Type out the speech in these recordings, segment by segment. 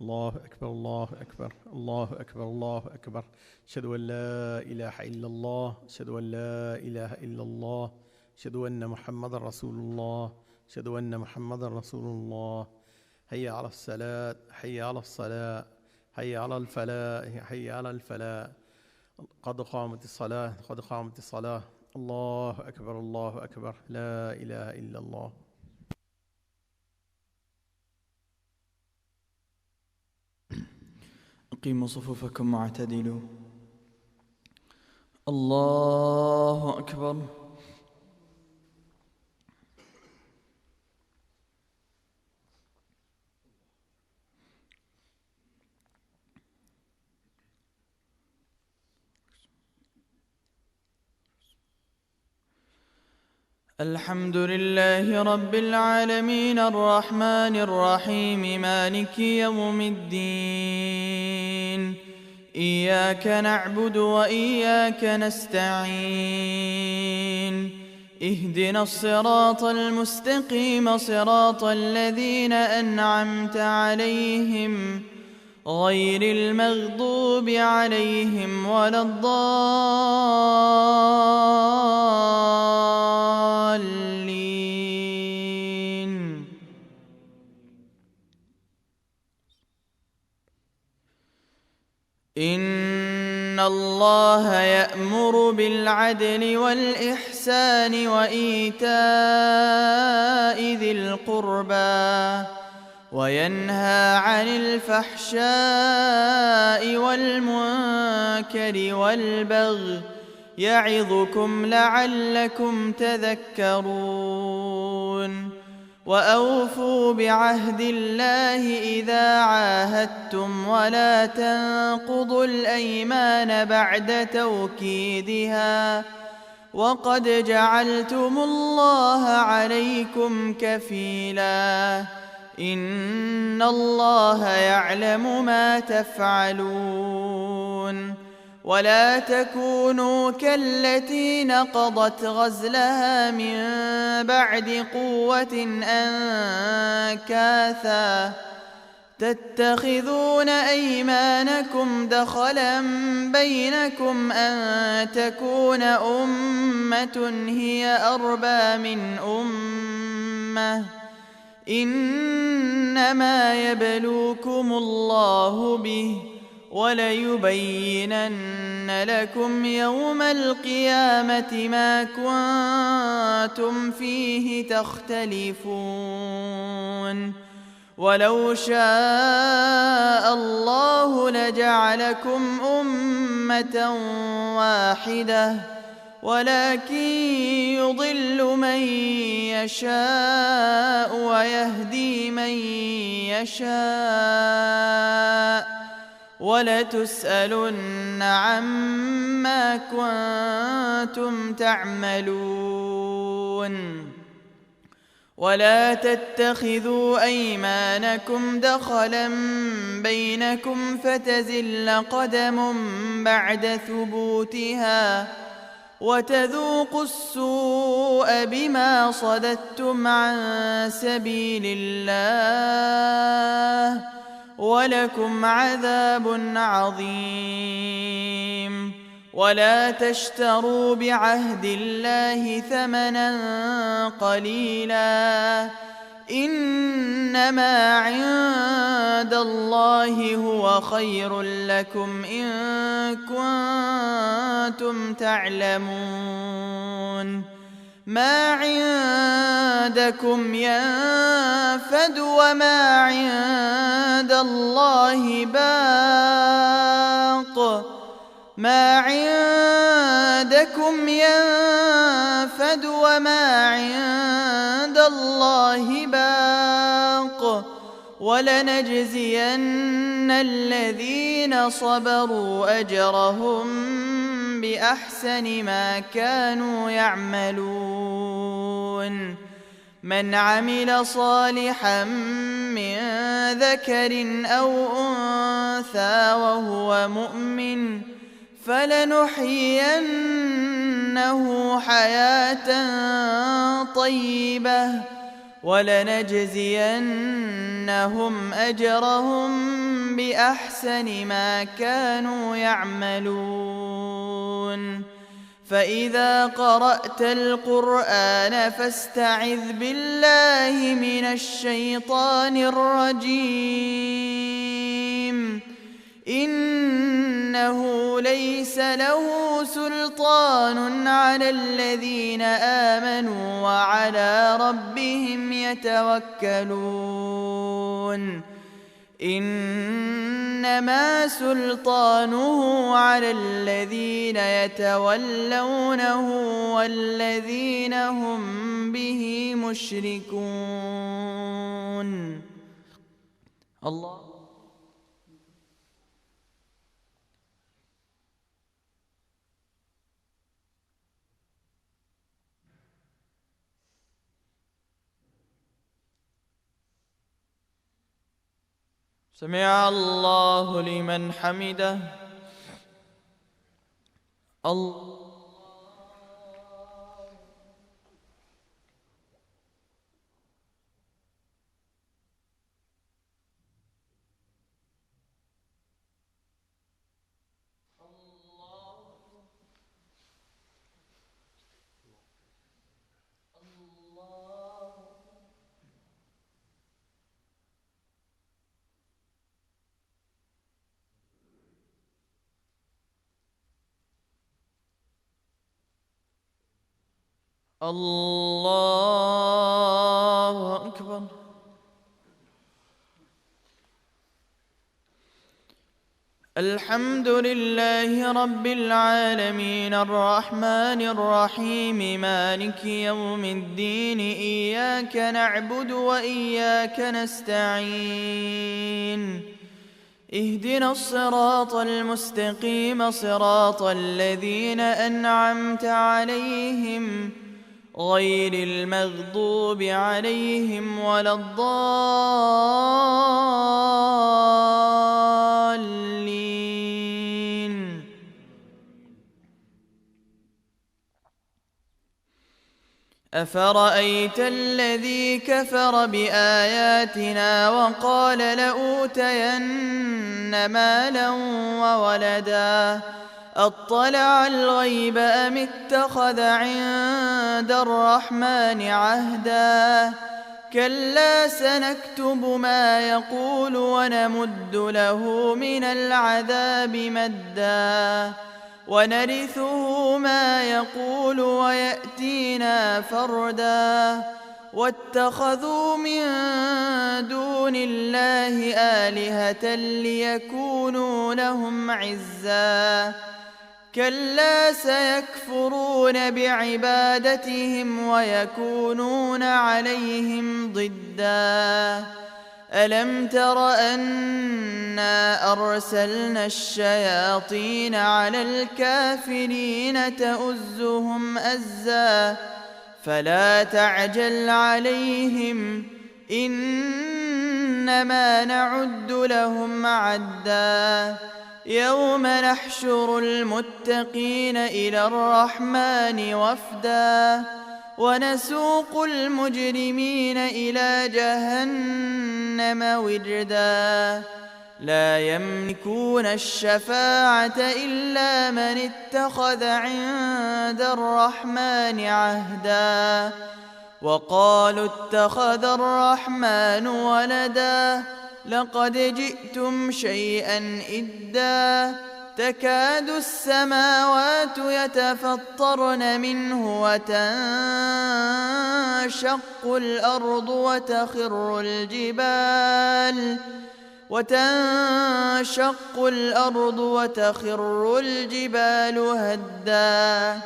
الله أكبر الله أكبر الله أكبر الله أكبر. أشهد أن لا إله إلا الله، أشهد أن لا إله إلا الله، أشهد أن محمد رسول الله، أشهد أن محمد رسول الله. حي على الصلاة، حي على الصلاة، حي على الفلاح، حي على الفلاح. قد قامت الصلاة، قد قامت الصلاة. الله أكبر الله أكبر، لا إله إلا الله. أقيموا صفوفكم واعتدلوا. الله أكبر. الحمد لله رب العالمين الرحمن الرحيم مالك يوم الدين. إياك نعبد وإياك نستعين. اهدنا الصراط المستقيم صراط الذين أنعمت عليهم غير المغضوب عليهم ولا الضالين. إن الله يأمر بالعدل والإحسان وإيتاء ذي القربى وينهى عن الفحشاء والمنكر والبغي يعظكم لعلكم تذكرون. وأوفوا بعهد الله إذا عاهدتم ولا تنقضوا الأيمان بعد توكيدها وقد جعلتم الله عليكم كفيلا. إن الله يعلم ما تفعلون. ولا تكونوا كالتي نقضت غزلها من بعد قوة أنكاثا تتخذون أيمانكم دخلا بينكم أن تكون أمة هي أربى من أمة إنما يبلوكم الله به وليبينن لكم يوم القيامة ما كنتم فيه تختلفون. ولو شاء الله لجعلكم أمة واحدة ولكن يضل من يشاء ويهدي من يشاء ولتسألن عما كنتم تعملون. ولا تتخذوا أيمانكم دخلا بينكم فتزل قدم بعد ثبوتها وتذوقوا السوء بما صددتم عن سبيل الله ولكم عذاب عظيم. ولا تشتروا بعهد الله ثمنا قليلا إنما عند الله هو خير لكم إن كنتم تعلمون. ما عندكم ينفد وما عند الله باق. ما عندكم ينفد وما عند الله باق ولنجزين الذين صبروا أجرهم بأحسن ما كانوا يعملون. من عمل صالحا من ذكر أو أنثى وهو مؤمن فلنحيينه حياة طيبة ولنجزينهم أجرهم بأحسن ما كانوا يعملون. فإذا قرأت القرآن فاستعذ بالله من الشيطان الرجيم. إنه ليس له سلطان على الذين آمنوا وعلى ربهم يتوكلون. إنما سلطانه على الذين يتولونه والذين هم به مشركون. الله. سمع الله لمن حمده. الله. الله أكبر. الحمد لله رب العالمين الرحمن الرحيم مالك يوم الدين. إياك نعبد وإياك نستعين. اهدنا الصراط المستقيم صراط الذين أنعمت عليهم غير المغضوب عليهم ولا الضالين. أفرأيت الذي كفر بآياتنا وقال لأوتين مالا وولدا أطلع الغيب أم اتخذ عند الرحمن عهدا. كلا سنكتب ما يقول ونمد له من العذاب مدا ونرثه ما يقول ويأتينا فردا. واتخذوا من دون الله آلهة ليكونوا لهم عزا. كلا سيكفرون بعبادتهم ويكونون عليهم ضدا. ألم تر أنا أرسلنا الشياطين على الكافرين تؤزهم أزا. فلا تعجل عليهم إنما نعد لهم عدا. يوم نحشر المتقين إلى الرحمن وفدا ونسوق المجرمين إلى جهنم وردا. لا يملكون الشفاعة إلا من اتخذ عند الرحمن عهدا. وقالوا اتخذ الرحمن ولدا لقد جئتم شيئا إدا. تكاد السماوات يتفطرن منه وتنشق الأرض وتخر الجبال هدا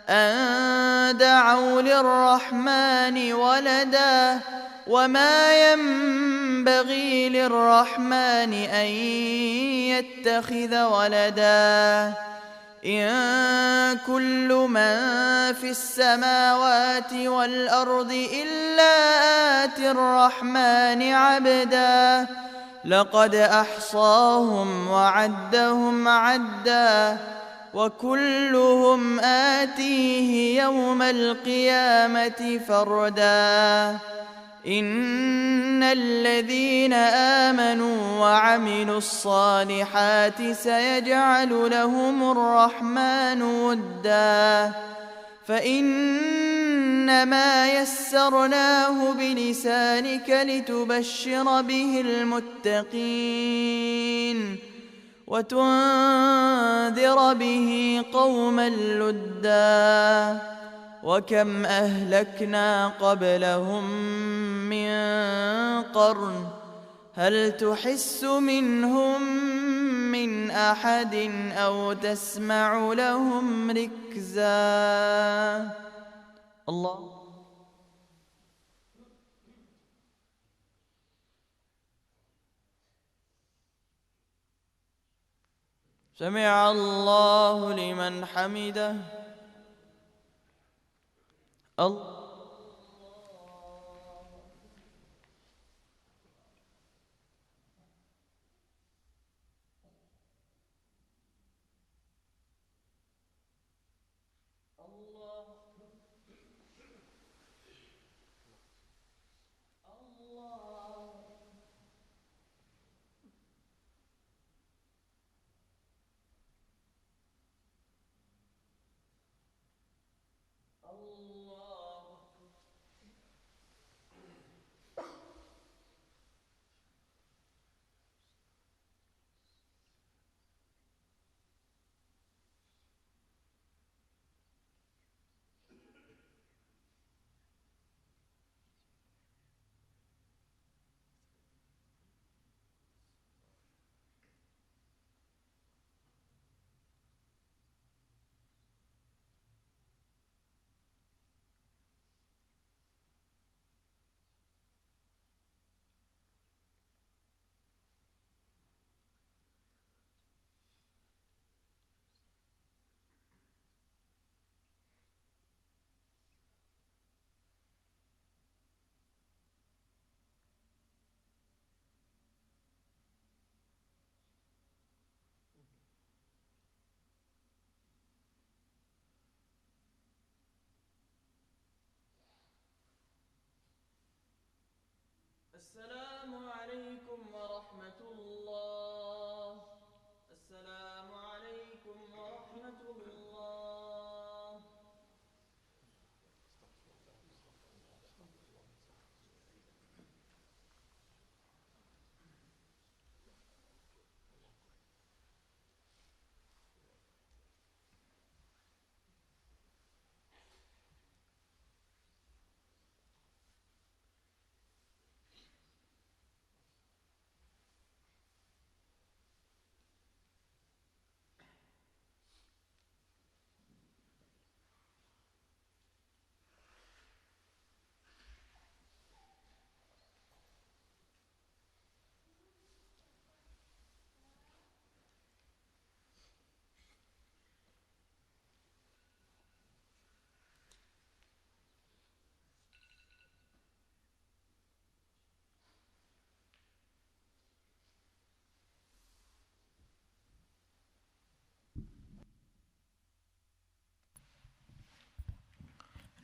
أن دعوا للرحمن ولدا. وما ينبغي للرحمن أن يتخذ ولدا. إن كل من في السماوات والأرض إلا آتي الرحمن عبدا. لقد أحصاهم وعدهم عدا وكلهم آتيه يوم القيامة فردا. إن الذين آمنوا وعملوا الصالحات سيجعل لهم الرحمن ودا فإنما يسرناه بلسانك لتبشر به المتقين وتنذر به قوما لدا وكم أهلكنا قبلهم من قرن هل تحس منهم من أحد أو تسمع لهم ركزا الله سمع الله لمن حمده الله السلام عليكم ورحمة الله السلام عليكم ورحمة الله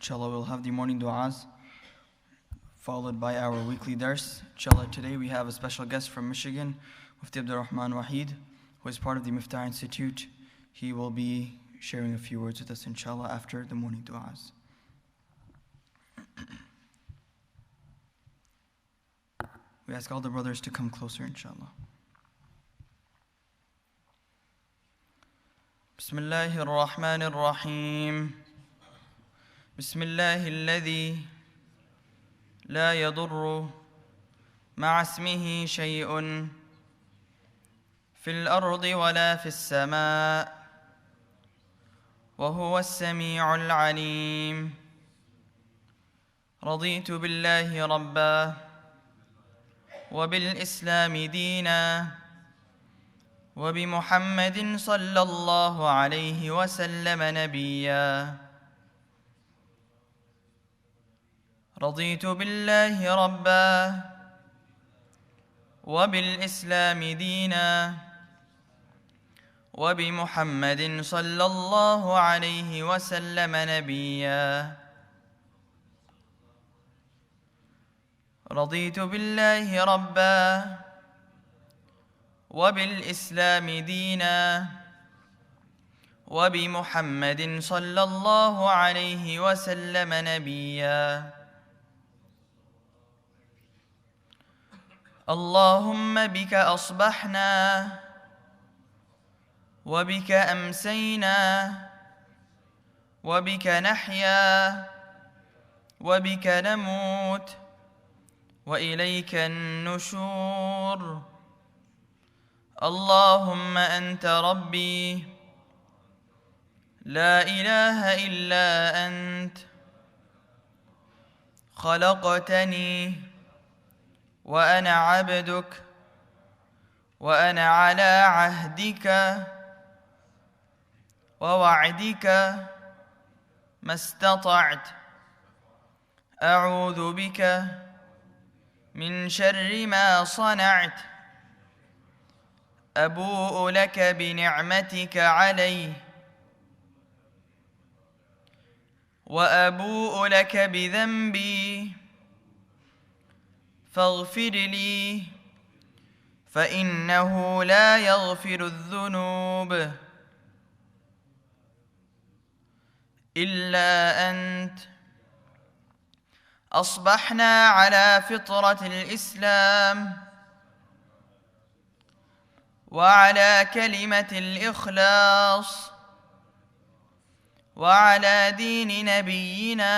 Inshallah, we'll have the morning du'as followed by our weekly dars. Inshallah, today we have a special guest from Michigan, Mufti Rahman Waheed, who is part of the Mufti Institute. He will be sharing a few words with us, inshallah, after the morning du'as. We ask all the brothers to come closer, inshallah. Bismillahir Rahmanir Rahim. بسم الله الذي لا يضر مع اسمه شيء في الأرض ولا في السماء وهو السميع العليم رضيت بالله ربا وبالإسلام دينا وبمحمد صلى الله عليه وسلم نبيا رضيت بالله ربا وبالإسلام دينا وبمحمد صلى الله عليه وسلم نبيا رضيت بالله ربا وبالإسلام دينا وبمحمد صلى الله عليه وسلم نبيا. اللهم بك أصبحنا وبك أمسينا وبك نحيا وبك نموت وإليك النشور. اللهم أنت ربي لا إله إلا أنت، خلقتني وأنا عبدك وأنا على عهدك ووعدك ما استطعت. أعوذ بك من شر ما صنعت. أبوء لك بنعمتك علي وأبوء لك بذنبي فاغفر لي فإنه لا يغفر الذنوب إلا أنت. أصبحنا على فطرة الإسلام وعلى كلمة الإخلاص وعلى دين نبينا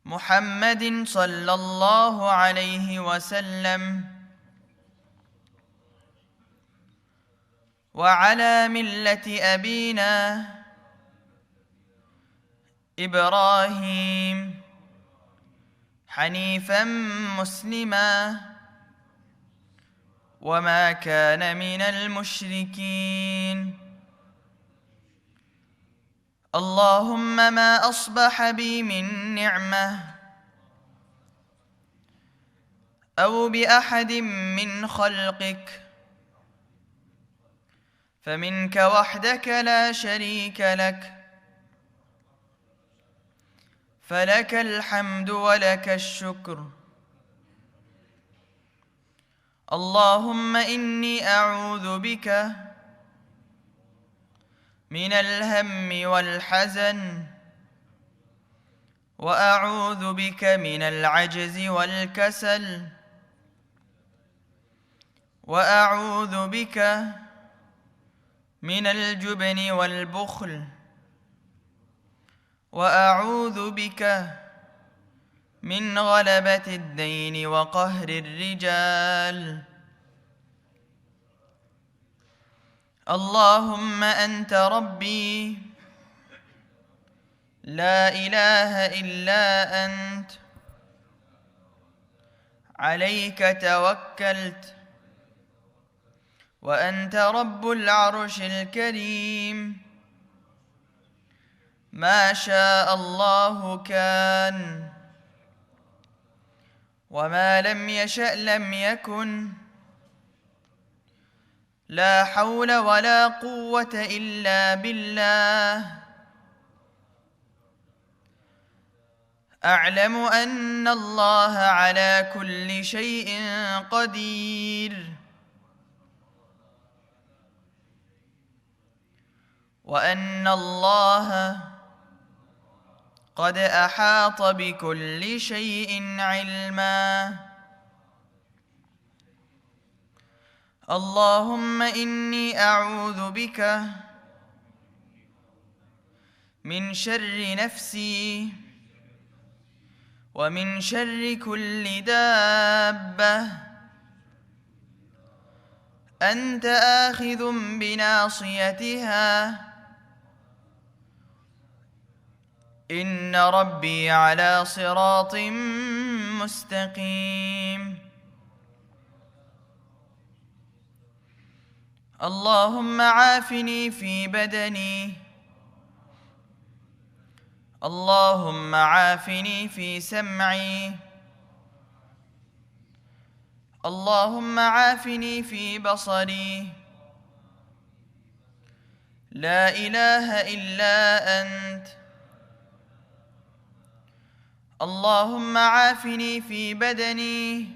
محمد صلى الله عليه وسلم وعلى ملة أبينا إبراهيم حنيفا مسلما وما كان من المشركين. اللهم ما أصبح بي من نعمة أو بأحد من خلقك فمنك وحدك لا شريك لك، فلك الحمد ولك الشكر. اللهم إني أعوذ بك من الهم والحزن وأعوذ بك من العجز والكسل وأعوذ بك من الجبن والبخل وأعوذ بك من غلبة الدين وقهر الرجال. اللهم أنت ربي لا إله إلا أنت، عليك توكلت وأنت رب العرش الكريم. ما شاء الله كان وما لم يشأ لم يكن. لا حول ولا قوة إلا بالله. أعلم أن الله على كل شيء قدير وأن الله قد أحاط بكل شيء علما. اللهم إني أعوذ بك من شر نفسي ومن شر كل دابة أنت آخذ بناصيتها. إن ربي على صراط مستقيم. اللهم عافني في بدني. اللهم عافني في سمعي. اللهم عافني في بصري. لا إله إلا أنت. اللهم عافني في بدني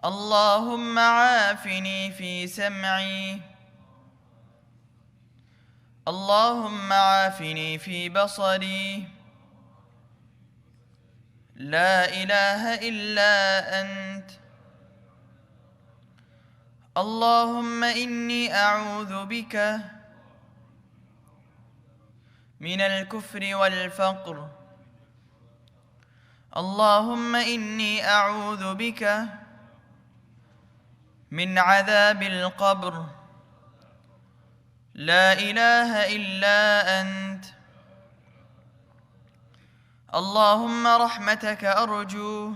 اللهم عافني في سمعي اللهم عافني في بصري لا إله إلا أنت اللهم إني أعوذ بك من الكفر والفقر اللهم إني أعوذ بك من عذاب القبر لا إله إلا أنت اللهم رحمتك أرجو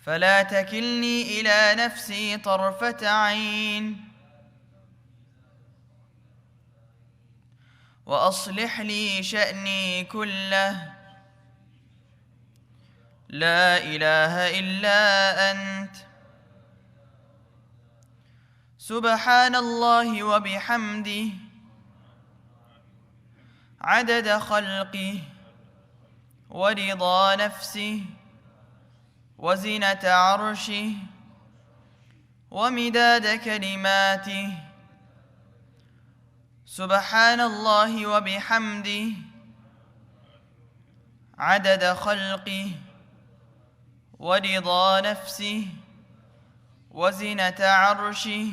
فلا تكلني إلى نفسي طرفة عين وأصلح لي شأني كله لا إله إلا أنت سبحان الله وبحمده عدد خلقه ورضا نفسه وزنة عرشه ومداد كلماته سبحان الله وبحمده عدد خلقه ورضا نفسه وزنة عرشه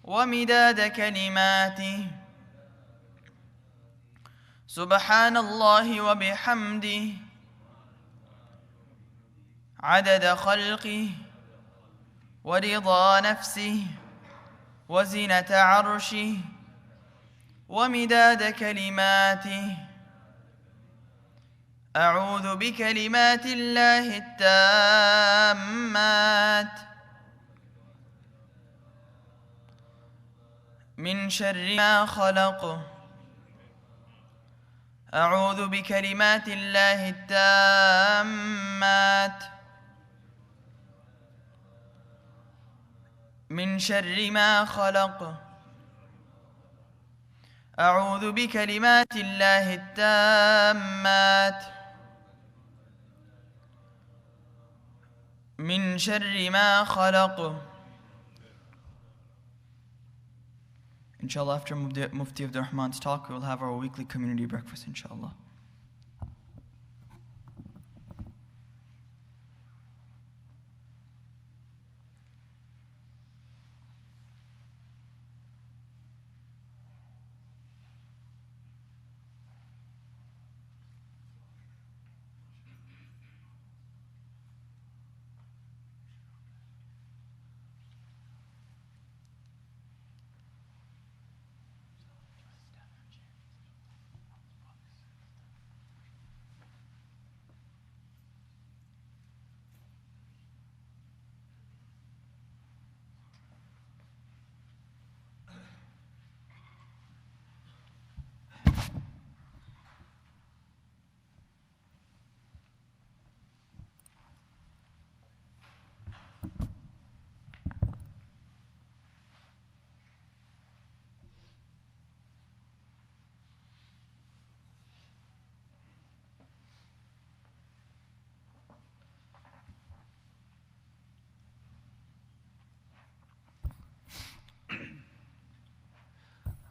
ومداد كلماته سبحان الله وبحمده عدد خلقه ورضا نفسه وزنة عرشه ومداد كلماته أعوذ بكلمات الله التامات من شر ما خلق أعوذ بكلمات الله التامات من شر ما خلق أعوذ بكلمات الله التامات من شر ما خلق. Inshallah, after Mufti Abdur Rahman's talk, we will have our weekly community breakfast, inshallah.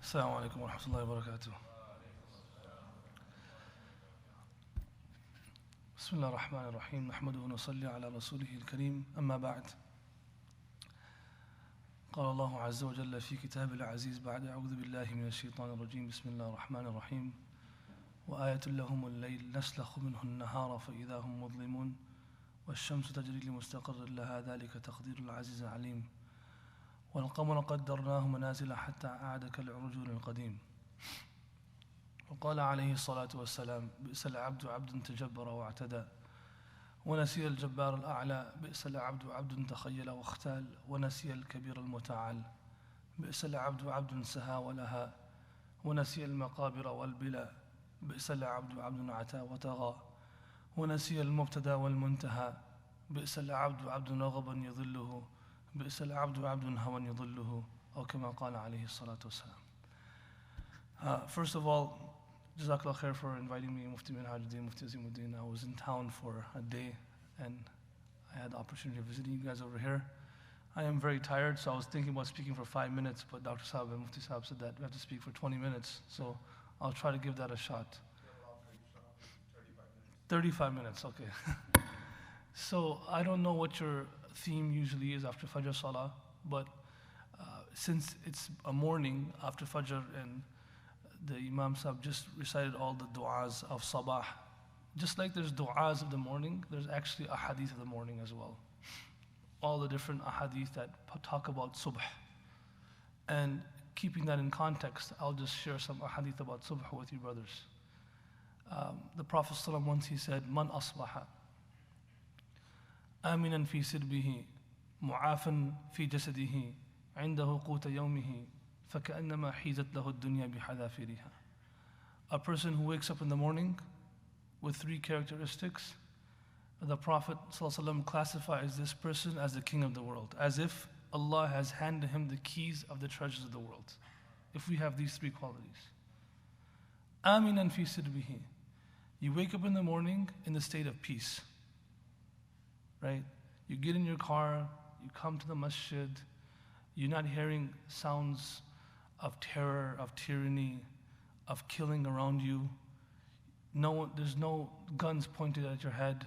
السلام عليكم ورحمة الله وبركاته. بسم الله الرحمن الرحيم، نحمده ونصلي على رسوله الكريم، أما بعد. قال الله عز وجل في كتابه العزيز بعد أعوذ بالله من الشيطان الرجيم، بسم الله الرحمن الرحيم: وآية لهم الليل نسلخ منه النهار فإذا هم مظلمون والشمس تجري لمستقر لها ذلك تقدير العزيز العليم والقمر قدرناه منازل حتى عاد كالعرجون القديم. وقال عليه الصلاة والسلام: بئس العبد عبد تجبر واعتدى ونسي الجبار الأعلى، بئس العبد عبد تخيل واختال ونسي الكبير المتعال، بئس العبد عبد سهى ولها ونسي المقابر والبلا، بئس العبد عبد عتى وطغى ونسي المبتدى والمنتهى، بئس العبد عبد رغبا يضله، بئس العبد عبد هوى يضله، أو كما قال عليه الصلاة والسلام. First of all, Jazakallahu Khair for inviting me, Mufti Minhajuddin, Mufti Azimuddin. I was in town for a day and I had the opportunity of visiting you guys over here. I am very tired, so I was thinking about speaking for 5 minutes, but Dr. Saab and Mufti Saab said that we have to speak for 20 minutes, so I'll try to give that a shot. 35 minutes, okay. So I don't know what your theme usually is after Fajr Salah, but since it's a morning after Fajr and the Imam Sahib just recited all the du'as of Sabah, just like there's du'as of the morning, there's actually ahadith of the morning as well. All the different ahadith that talk about subh. And keeping that in context, I'll just share some ahadith about subh with you brothers. The Prophet ﷺ once he said, Man asbaha aminan fi sirbihi mu'afan fi jasadihi indahu quta yawmihi فكأنما حيزت له الدنيا بحذافيرها. A person who wakes up in the morning with 3 characteristics, the Prophet ﷺ classifies this person as the king of the world, as if Allah has handed him the keys of the treasures of the world. If we have these 3 qualities. Aminan fi sirbihi. You wake up in the morning in the state of peace. Right? You get in your car, you come to the masjid, you're not hearing sounds of terror, of tyranny, of killing around you. There's no guns pointed at your head.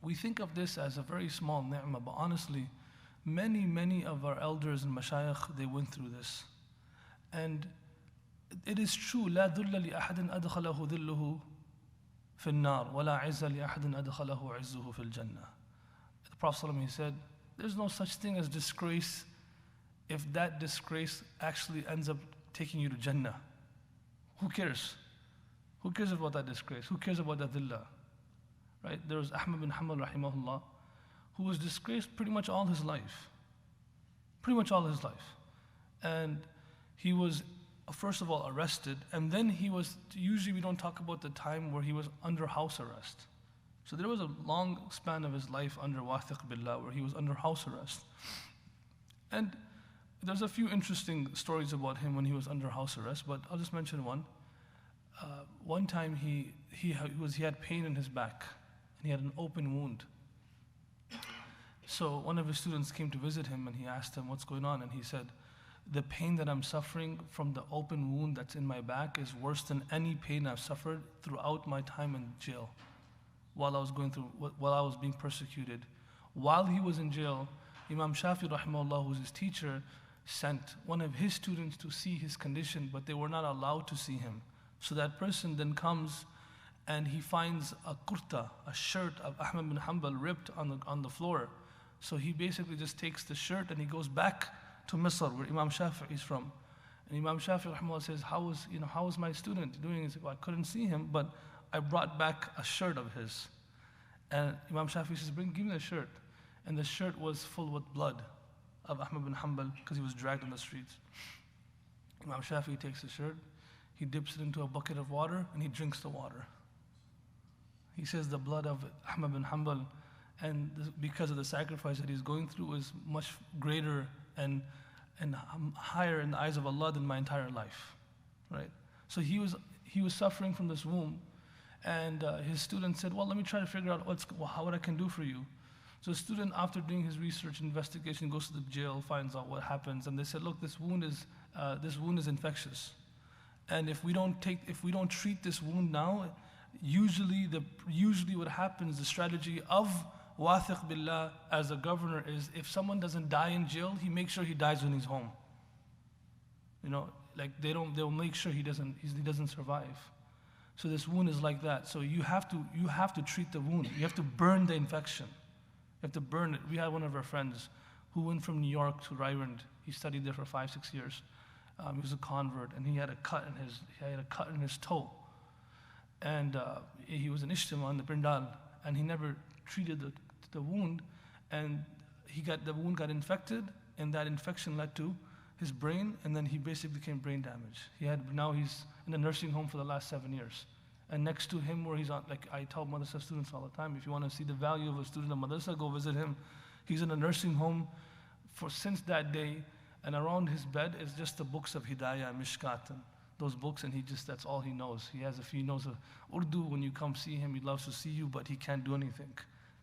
We think of this as a very small ni'mah, but honestly, many of our elders and mashayikh, they went through this. And it is true, لا ذل لأحد أدخله ذله في النار ولا عز لأحد أدخله عزه في الجنة. The Prophet ﷺ, he said, there's no such thing as disgrace if that disgrace actually ends up taking you to Jannah. Who cares? Who cares about that disgrace? Who cares about that dhillah? Right? There was Ahmad bin Hanbal rahimahullah, who was disgraced pretty much all his life. Pretty much all his life. And he was, first of all, arrested, and then he was, usually we don't talk about the time where he was under house arrest. So there was a long span of his life under wathiq billah, where he was under house arrest. And there's a few interesting stories about him when he was under house arrest, but I'll just mention one. One time he had pain in his back, and he had an open wound. So one of his students came to visit him, and he asked him what's going on, and he said, the pain that I'm suffering from the open wound that's in my back is worse than any pain I've suffered throughout my time in jail, while I was being persecuted. While he was in jail, Imam Shafi rahimahullah, who's his teacher, sent one of his students to see his condition, but they were not allowed to see him. So that person then comes and he finds a kurta, a shirt of Ahmad bin Hanbal ripped on the floor. So he basically just takes the shirt and he goes back to Misr, where Imam Shafi is from. And Imam Shafi rahimahullah says, how was my student doing? He said, well, I couldn't see him, but I brought back a shirt of his. And Imam Shafi says, give me the shirt. And the shirt was full with blood of Ahmad bin Hanbal, because he was dragged on the streets. Imam Shafi takes the shirt, he dips it into a bucket of water, and he drinks the water. He says the blood of Ahmad bin Hanbal, and because of the sacrifice that he's going through, is much greater and higher in the eyes of Allah than my entire life. Right? So he was suffering from this wound, and his student said, well, let me try to figure out what I can do for you. So the student, after doing his research and investigation, goes to the jail, finds out what happens, and they said, look, this wound is infectious, and if we don't treat this wound now, usually what happens, the strategy of wathiq billah as a governor is, if someone doesn't die in jail, he makes sure he dies when he's home. Like they'll make sure he doesn't survive. So this wound is like that. So you have to treat the wound. You have to burn the infection. You have to burn it. We had one of our friends who went from New York to Ryland. He studied there for 5-6 years. He was a convert, and he had a cut in his toe. And he was an Ijtima in the Prindal, and he never treated the wound, and the wound got infected, and that infection led to his brain, and then he basically became brain damage. Now he's in a nursing home for the last 7 years. And next to him, where he's on, like I tell madrasa students all the time, if you want to see the value of a student of madrasa, go visit him. He's in a nursing home since that day, and around his bed is just the books of Hidayah, Mishkat, and those books, and that's all he knows. He knows Urdu. When you come see him, he loves to see you, but he can't do anything.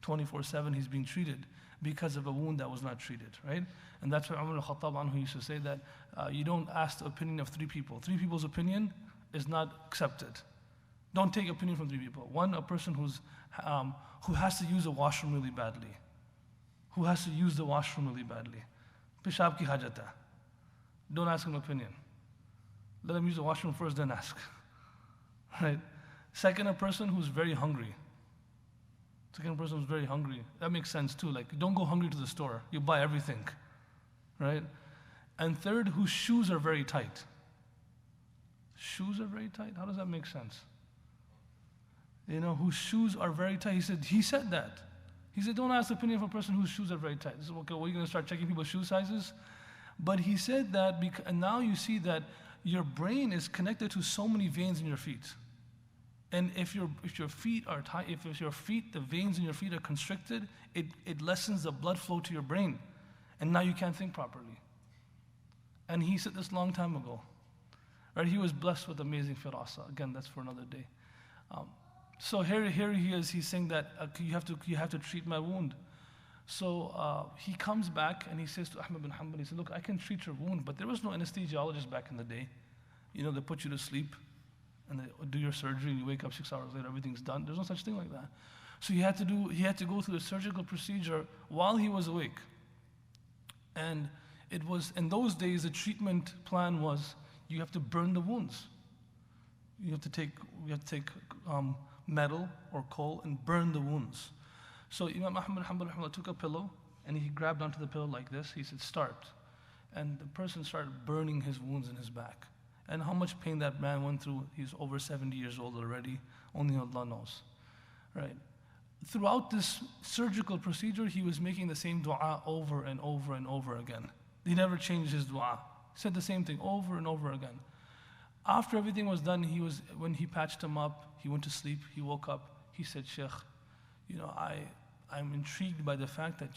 24/7 he's being treated because of a wound that was not treated, right? And that's why Umar al-Khattab anhu used to say that you don't ask the opinion of 3 people. 3 people's opinion is not accepted. Don't take opinion from 3 people. One, a person who has to use a washroom really badly. Who has to use the washroom really badly. Peshab ki hajat hai. Don't ask him opinion. Let him use the washroom first, then ask. Right? Second, a person who's very hungry. Second person who's very hungry. That makes sense too. Like, don't go hungry to the store. You buy everything. Right? And third, whose shoes are very tight. Shoes are very tight? How does that make sense? Whose shoes are very tight. He said that. He said, don't ask the opinion of a person whose shoes are very tight. This is okay, well, you're going to start checking people's shoe sizes? But he said that, and now you see that your brain is connected to so many veins in your feet. And if your feet are tight, the veins in your feet are constricted, it lessens the blood flow to your brain. And now you can't think properly. And he said this long time ago. Right? He was blessed with amazing firasa. Again, that's for another day. So here he is. He's saying that you have to treat my wound. So he comes back and he says to Ahmad bin Hanbal, he said, look, I can treat your wound, but there was no anesthesiologist back in the day. They put you to sleep and they do your surgery and you wake up 6 hours later, everything's done. There's no such thing like that. So he had to go through a surgical procedure while he was awake. And it was, in those days, the treatment plan was you have to burn the wounds. You have to take metal or coal and burn the wounds. So Imam Ahmad bin Hanbal took a pillow and he grabbed onto the pillow like this. He said, start. And the person started burning his wounds in his back. And how much pain that man went through, he's over 70 years old already. Only Allah knows. Right? Throughout this surgical procedure, he was making the same dua over and over and over again. He never changed his dua. He said the same thing over and over again. After everything was done, when he patched him up, he went to sleep, he woke up, he said, Sheikh, I'm intrigued by the fact that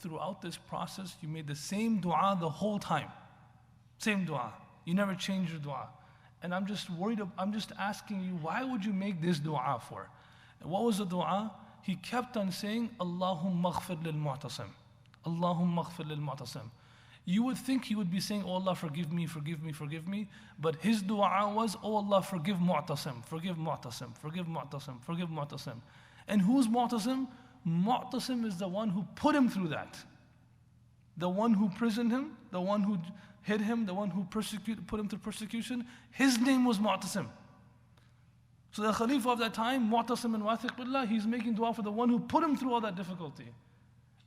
throughout this process, you made the same dua the whole time. Same dua. You never changed your dua. And I'm just worried, I'm just asking you, why would you make this dua for? And what was the dua? He kept on saying, Allahumma ghfir lil mu'tasim. Allahumma ghfir lil mu'tasim. You would think he would be saying, oh Allah, forgive me, forgive me, forgive me. But his dua was, oh Allah, forgive mu'tasim, forgive mu'tasim, forgive mu'tasim, forgive mu'tasim. And who's mu'tasim? Mu'tasim is the one who put him through that. The one who prisoned him, the one who hid him, the one who put him through persecution. His name was Mu'tasim. So the Khalifa of that time, Mu'tasim and Wathiq Billah, he's making dua for the one who put him through all that difficulty.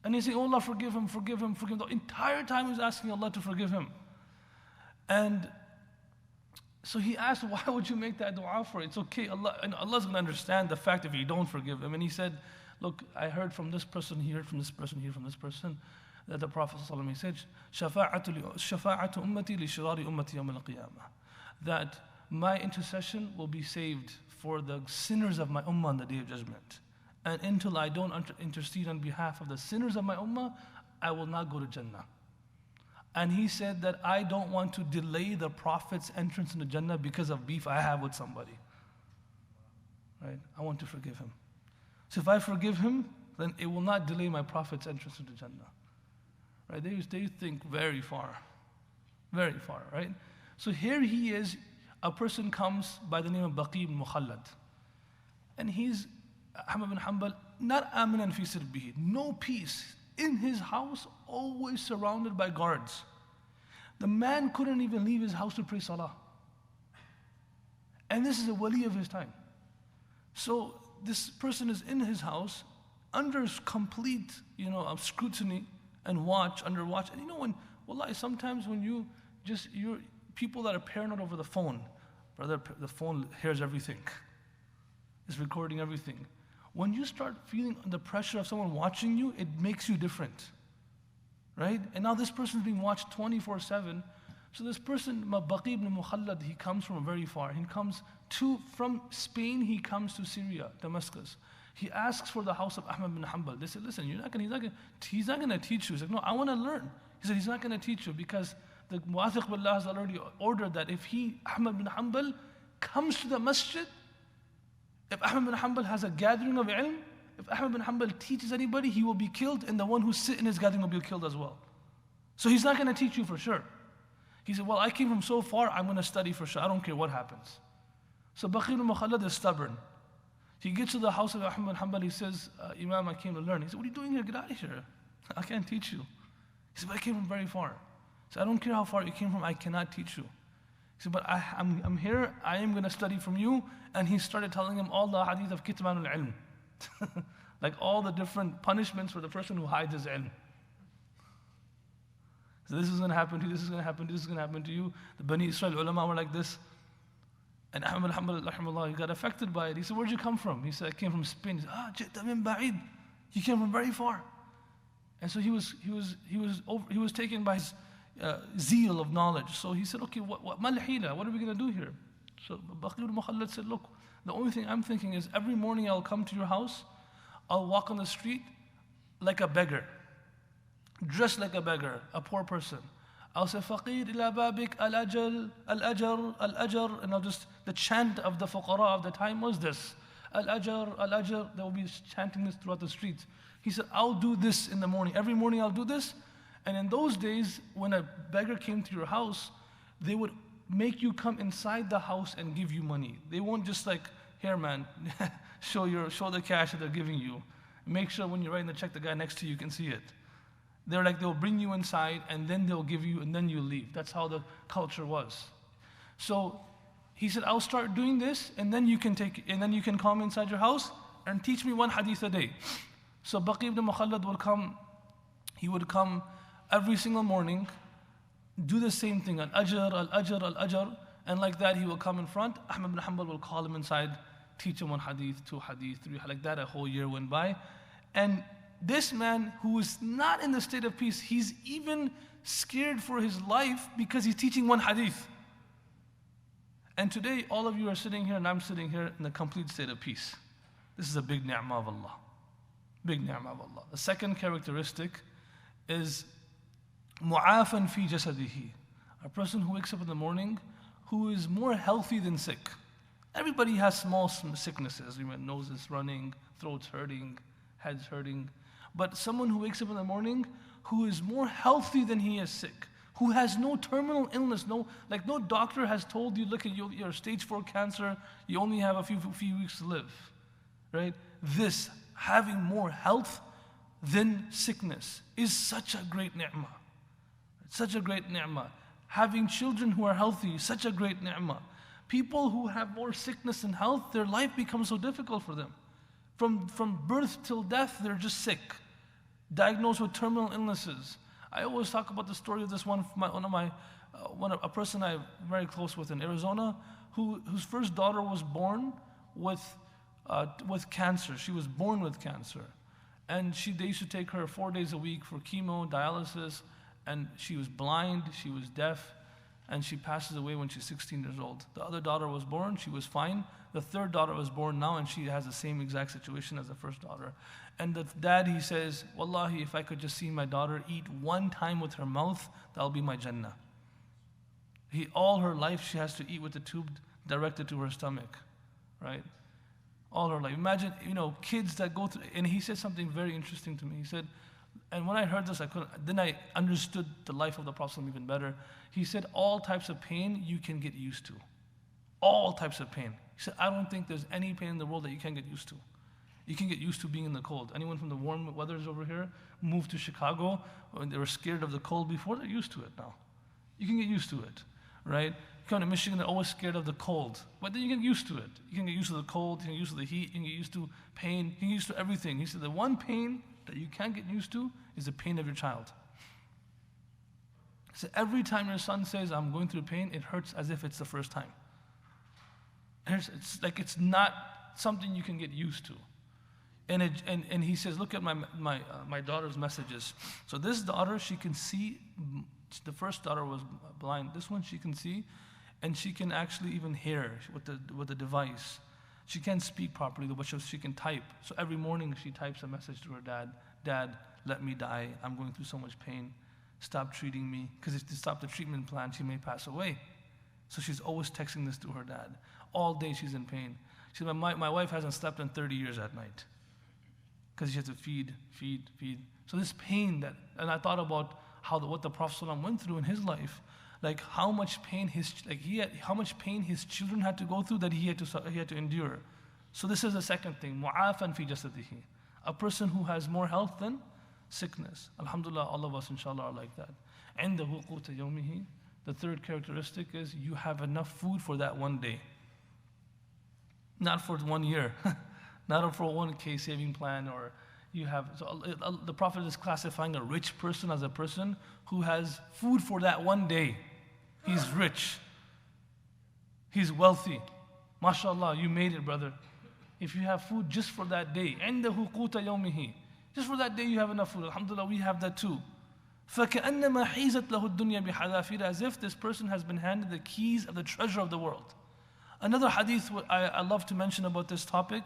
And he's saying, oh Allah, forgive him, forgive him, forgive him. The entire time he's asking Allah to forgive him. And so he asked, why would you make that dua for? It's okay, Allah, and Allah's going to understand the fact if you don't forgive him. And he said, look, I heard from this person, he heard from this person, he heard from this person, that the Prophet ﷺ said, Shafa'atu ummati li shirari ummati yawm al-qiyamah. That my intercession will be saved for the sinners of my ummah on the day of judgment. And until I don't intercede on behalf of the sinners of my ummah, I will not go to Jannah. And he said that I don't want to delay the Prophet's entrance into Jannah because of beef I have with somebody. Right? I want to forgive him. So if I forgive him, then it will not delay my Prophet's entrance into Jannah. Right? They think very far. Very far, right? So here he is, a person comes by the name of Baqi ibn Mukhallad. And he's, Ahmad bin Hanbal, not aminan fi sirbihi, no peace. In his house, always surrounded by guards. The man couldn't even leave his house to pray salah. And this is a wali of his time. So this person is in his house, under complete, scrutiny and under watch. And when, wallahi, sometimes when you're people that are paranoid over the phone, brother, the phone hears everything. It's recording everything. When you start feeling the pressure of someone watching you, it makes you different, right? And now this person is being watched 24/7. So this person, Baqi ibn Mukhallad, he comes from very far. He comes from Spain, he comes to Syria, Damascus. He asks for the house of Ahmad bin Hanbal. They said, listen, he's not going to teach you. He's like, no, I want to learn. He said, he's not going to teach you because the Muwathiq Billah has already ordered that if Ahmad bin Hanbal, comes to the masjid, if Ahmad bin Hanbal has a gathering of ilm, if Ahmad bin Hanbal teaches anybody, he will be killed, and the one who sits in his gathering will be killed as well. So he's not going to teach you for sure. He said, well, I came from so far, I'm going to study for sure. I don't care what happens. So Baqir al-Mukhallad is stubborn. He gets to the house of Ahmad bin Hanbal, he says, Imam, I came to learn. He said, what are you doing here? Get out of here. I can't teach you. He said, but I came from very far. He said, I don't care how far you came from, I cannot teach you. He said, but I'm here, I am going to study from you. And he started telling him all the hadith of kitman al-ilm. Like all the different punishments for the person who hides his ilm. So this is going to happen to you, this is going to happen to you, this is going to happen to you. The Bani Israel ulama were like this. And Ahmad al-Hanbal, he got affected by it. He said, where'd you come from? He said, I came from Spain. He said, jita min ba'id. You came from very far. And so he was taken by his zeal of knowledge. So he said, okay, what are we going to do here? So Baqir al-Mukhallad said, look, the only thing I'm thinking is every morning I'll come to your house, I'll walk on the street like a beggar, dressed like a beggar, a poor person. I'll say, Faqir ila babik al-ajal, al-ajar, al-ajar, and I'll just, the chant of the fuqara of the time was this, al-ajar, al-ajar, they will be chanting this throughout the streets. He said, I'll do this in the morning. Every morning I'll do this. And in those days, when a beggar came to your house, they would make you come inside the house and give you money. They won't just like, here man, show the cash that they're giving you. Make sure when you're writing the check, the guy next to you can see it. They're like, they'll bring you inside and then they'll give you and then you leave. That's how the culture was. So he said, I'll start doing this and then you can call me inside your house and teach me one hadith a day. So Baqi ibn Mukhallad he would come every single morning, do the same thing, al-ajr, al-ajr, al-ajr, and like that he will come in front. Ahmad bin Hanbal will call him inside, teach him one hadith, two hadith, three, like that. A whole year went by. And this man who is not in the state of peace, he's even scared for his life because he's teaching one hadith. And today all of you are sitting here and I'm sitting here in a complete state of peace. This is a big ni'mah of Allah. Big ni'mah of Allah. The second characteristic is mu'afan fi jasadihi. A person who wakes up in the morning who is more healthy than sick. Everybody has small sicknesses. Nose is running, throat's hurting, head's hurting. But someone who wakes up in the morning who is more healthy than he is sick, who has no terminal illness, no doctor has told you, look at your stage 4 cancer, you only have a few weeks to live, right? This, having more health than sickness, is such a great ni'mah. Such a great ni'mah. Having children who are healthy, such a great ni'mah. People who have more sickness and health, their life becomes so difficult for them. From birth till death, they're just sick, diagnosed with terminal illnesses. I always talk about the story of this a person I'm very close with in Arizona, whose first daughter was born with cancer. She was born with cancer, and they used to take her 4 days a week for chemo, dialysis, and she was blind, she was deaf, and she passes away when she's 16 years old. The other daughter was born, she was fine. The third daughter was born now, and she has the same exact situation as the first daughter. And the dad, he says, Wallahi, if I could just see my daughter eat one time with her mouth, that'll be my Jannah. All her life, she has to eat with the tube directed to her stomach, right? All her life. Imagine, kids that go through, and he said something very interesting to me. He said, and when I heard this, then I understood the life of the Prophet even better. He said, all types of pain you can get used to. All types of pain. He said, I don't think there's any pain in the world that you can't get used to. You can get used to being in the cold. Anyone from the warm weathers over here moved to Chicago when they were scared of the cold before, they're used to it now. You can get used to it, right? You come to Michigan, they're always scared of the cold. But then you get used to it. You can get used to the cold, you can get used to the heat, you can get used to pain, you can get used to everything. He said, the one pain that you can't get used to is the pain of your child. So every time your son says, I'm going through pain, it hurts as if it's the first time. It's like it's not something you can get used to. And he says, look at my daughter's messages. So this daughter, she can see. The first daughter was blind. This one she can see, and she can actually even hear with the device. She can't speak properly, but she can type. So every morning she types a message to her dad. Dad, let me die. I'm going through so much pain. stop treating me, because if they stop the treatment plan, she may pass away. So she's always texting this to her dad. All day she's in pain. She said, my wife hasn't slept in 30 years at night because she has to feed. So this pain and I thought about what the Prophet ﷺ went through in his life, like how much pain his children had to go through that he had to endure. So this is the second thing, mu'afan fi jasadihi, a person who has more health than sickness. Alhamdulillah, all of us inshallah are like that. عِنْدَهُ قُوتَ يَوْمِهِ. The third characteristic is you have enough food for that one day. Not for 1 year, not for a 1K saving plan, or you have. So the Prophet is classifying a rich person as a person who has food for that one day. He's rich. He's wealthy. MashaAllah, you made it, brother. If you have food just for that day, عِنْدَهُ قُوتَ يَوْمِهِ. Just for that day you have enough food. Alhamdulillah, we have that too. فَكَأَنَّمَا حِيزَتْ لَهُ الدُّنْيَا بِحَذَافِيرَ. As if this person has been handed the keys of the treasure of the world. Another hadith I love to mention about this topic.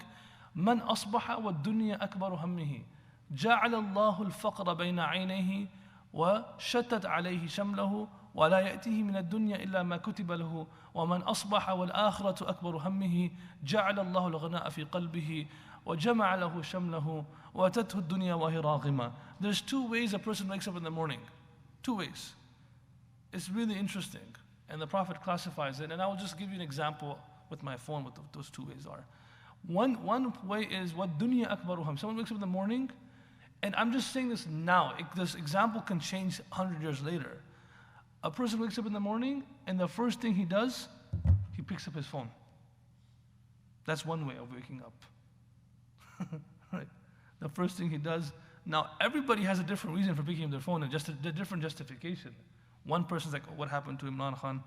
مَنْ أَصْبَحَ وَالدُّنْيَا أَكْبَرُ هَمِّهِ جَعَلَ اللَّهُ الْفَقْرَ بَيْنَ عَيْنَيْهِ وَشَتَّتْ عَلَيْهِ شَمْلَهُ وَلَا يَأْتِهِ مِنَ الدُّنْيا إِلَّا مَا كُتِبَ لَهُ وَمَنْ أَصْبَحَ وَالْآخِرَةُ أَكْبَرُ هَمِّهِ جَعَلَ اللَّهُ الْغِنَاءَ فِي قَلْبِهِ وَجَمَعَ لَهُ شَمْلَهُ وَأَتَتْهُ الدُّنْيا وَهِيَ رَاغِمَةٌ. There's two ways a person wakes up in the morning. Two ways. It's really interesting. And the Prophet classifies it. And I will just give you an example with my phone what those two ways are. One way is what dunya akbaruhum. Someone wakes up in the morning, and I'm just saying this now. This example can change 100 years later. A person wakes up in the morning, and the first thing he does, he picks up his phone. That's one way of waking up. Right? The first thing he does. Now, everybody has a different reason for picking up their phone and just a different justification. One person's like, what happened to Imran Khan?